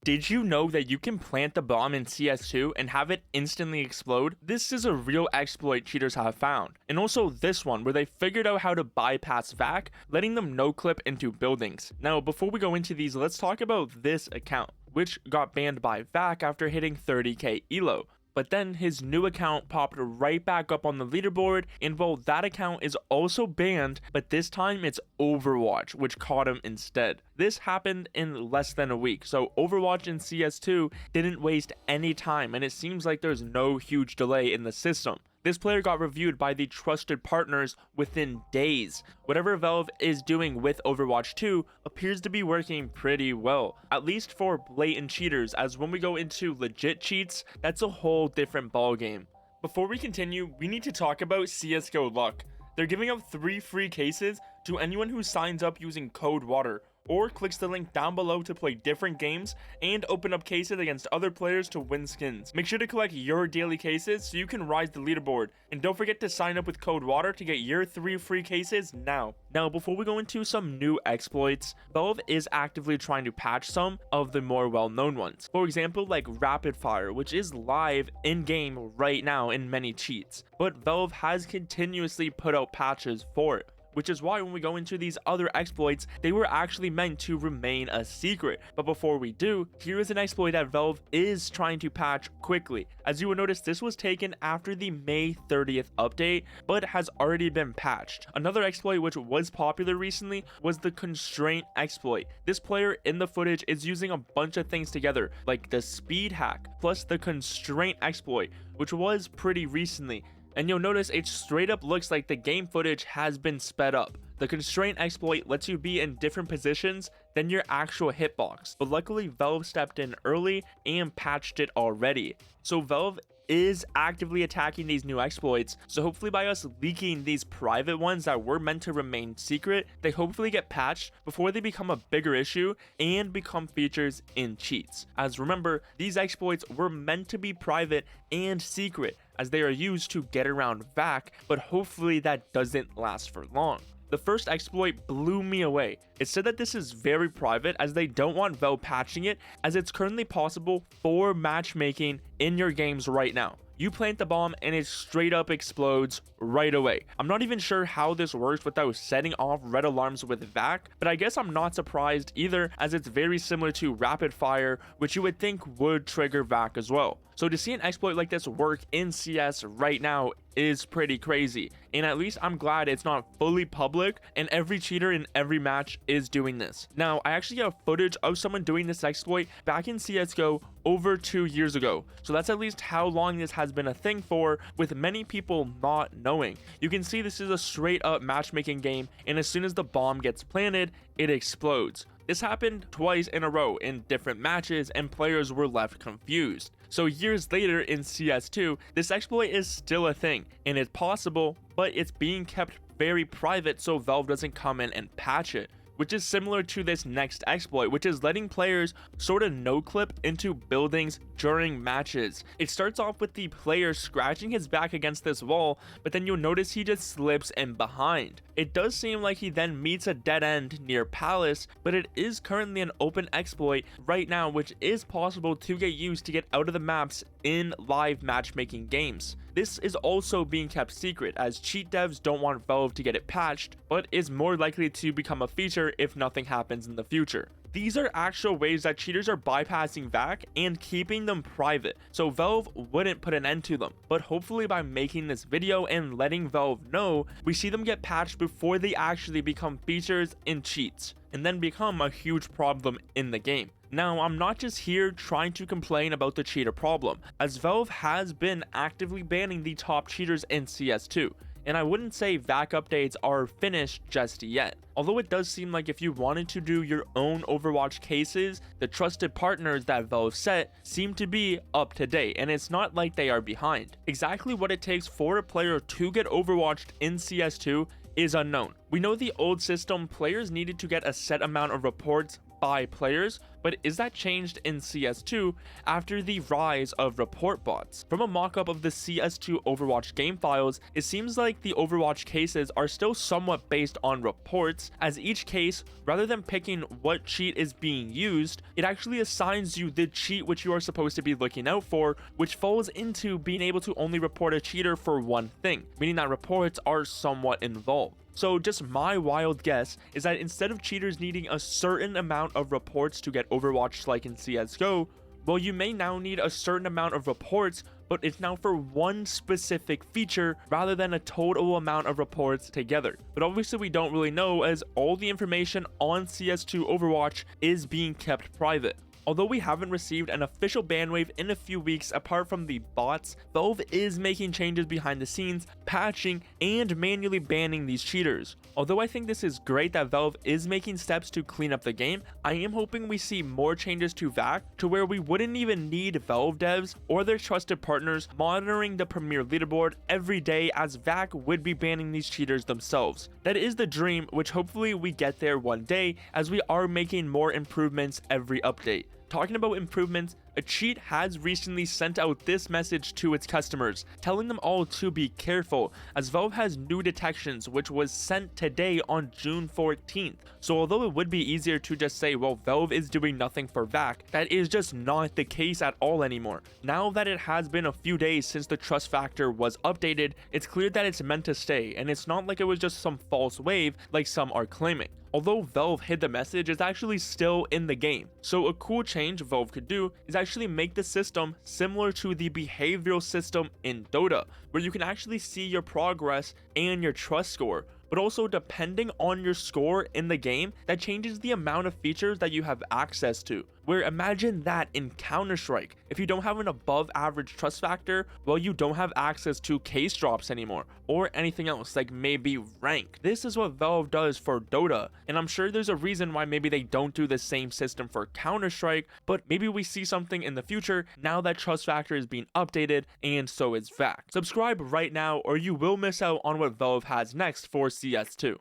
did you know that you can plant the bomb in CS2 and have it instantly explode? This is a real exploit cheaters have found. And also this one, where they figured out how to bypass VAC, letting them noclip into buildings. Now, before we go into these, let's talk about this account, which got banned by VAC after hitting 30k elo. But then his new account popped right back up on the leaderboard, and well, that account is also banned, but this time it's Overwatch, which caught him instead. This happened in less than a week, so Overwatch and CS2 didn't waste any time, and it seems like there's no huge delay in the system. This player got reviewed by the trusted partners within days. Whatever Valve is doing with Overwatch 2 appears to be working pretty well, at least for blatant cheaters, as when we go into legit cheats, that's a whole different ballgame. Before we continue, we need to talk about csgo luck. They're giving out 3 free cases to anyone who signs up using code WATER, or clicks the link down below to play different games and open up cases against other players to win skins. Make sure to collect your daily cases so you can rise the leaderboard, and don't forget to sign up with code WATER to get your 3 free cases now. Now, before we go into some new exploits, Valve is actively trying to patch some of the more well-known ones. For example, like rapid fire, which is live in-game right now in many cheats, but Valve has continuously put out patches for it, which is why when we go into these other exploits, they were actually meant to remain a secret. But before we do, here is an exploit that Valve is trying to patch quickly. As you will notice, this was taken after the May 30th update, but has already been patched. Another exploit which was popular recently was the constraint exploit. This player in the footage is using a bunch of things together, like the speed hack, plus the constraint exploit, which was pretty recently. And you'll notice it straight up looks like the game footage has been sped up. The constraint exploit lets you be in different positions than your actual hitbox, but luckily Valve stepped in early and patched it already. So Valve is actively attacking these new exploits, so hopefully by us leaking these private ones that were meant to remain secret, they hopefully get patched before they become a bigger issue and become features in cheats. As remember, these exploits were meant to be private and secret, as they are used to get around VAC, but hopefully that doesn't last for long. The first exploit blew me away. It said that this is very private, as they don't want Valve patching it, as it's currently possible for matchmaking in your games right now. You plant the bomb and it straight up explodes right away. I'm not even sure how this works without setting off red alarms with VAC, but I guess I'm not surprised either, as it's very similar to rapid fire, which you would think would trigger VAC as well. So to see an exploit like this work in CS right now is pretty crazy, and at least I'm glad it's not fully public and every cheater in every match is doing this. Now, I actually have footage of someone doing this exploit back in CSGO over 2 years ago, so that's at least how long this has been a thing for, with many people not knowing. You can see this is a straight up matchmaking game, and as soon as the bomb gets planted, it explodes. This happened twice in a row in different matches, and players were left confused. So years later in CS2, this exploit is still a thing, and it's possible, but it's being kept very private so Valve doesn't come in and patch it, which is similar to this next exploit, which is letting players sort of noclip into buildings during matches. It starts off with the player scratching his back against this wall, but then you'll notice he just slips in behind. It does seem like he then meets a dead end near Palace, but it is currently an open exploit right now, which is possible to get used to get out of the maps in live matchmaking games. This is also being kept secret, as cheat devs don't want Valve to get it patched, but is more likely to become a feature if nothing happens in the future. These are actual ways that cheaters are bypassing VAC and keeping them private, so Valve wouldn't put an end to them. But hopefully by making this video and letting Valve know, we see them get patched before they actually become features in cheats, and then become a huge problem in the game. Now, I'm not just here trying to complain about the cheater problem, as Valve has been actively banning the top cheaters in CS2. And I wouldn't say VAC updates are finished just yet. Although it does seem like if you wanted to do your own Overwatch cases, the trusted partners that Valve set seem to be up to date, and it's not like they are behind. Exactly what it takes for a player to get Overwatched in CS2 is unknown. We know the old system, players needed to get a set amount of reports by players, but is that changed in CS2 after the rise of report bots? From a mockup of the CS2 Overwatch game files, it seems like the Overwatch cases are still somewhat based on reports, as each case, rather than picking what cheat is being used, it actually assigns you the cheat which you are supposed to be looking out for, which falls into being able to only report a cheater for one thing, meaning that reports are somewhat involved. So just my wild guess is that instead of cheaters needing a certain amount of reports to get Overwatch like in CSGO, well, you may now need a certain amount of reports, but it's now for one specific feature rather than a total amount of reports together. But obviously we don't really know, as all the information on CS2 Overwatch is being kept private. Although we haven't received an official ban wave in a few weeks apart from the bots, Valve is making changes behind the scenes, patching and manually banning these cheaters. Although I think this is great that Valve is making steps to clean up the game, I am hoping we see more changes to VAC to where we wouldn't even need Valve devs or their trusted partners monitoring the Premier leaderboard every day, as VAC would be banning these cheaters themselves. That is the dream, which hopefully we get there one day, as we are making more improvements every update. Talking about improvements, a cheat has recently sent out this message to its customers, telling them all to be careful, as Valve has new detections, which was sent today on June 14th. So although it would be easier to just say, well, Valve is doing nothing for VAC, that is just not the case at all anymore. Now that it has been a few days since the trust factor was updated, it's clear that it's meant to stay, and it's not like it was just some false wave like some are claiming. Although Valve hid the message, it's actually still in the game. So a cool change Valve could do is actually make the system similar to the behavioral system in Dota, where you can actually see your progress and your trust score. But also, depending on your score in the game, that changes the amount of features that you have access to. Where imagine that in Counter-Strike, if you don't have an above average trust factor, well, you don't have access to case drops anymore, or anything else like maybe rank. This is what Valve does for Dota, and I'm sure there's a reason why maybe they don't do the same system for Counter-Strike, but maybe we see something in the future now that trust factor is being updated, and so is VAC. Subscribe right now or you will miss out on what Valve has next for CS2.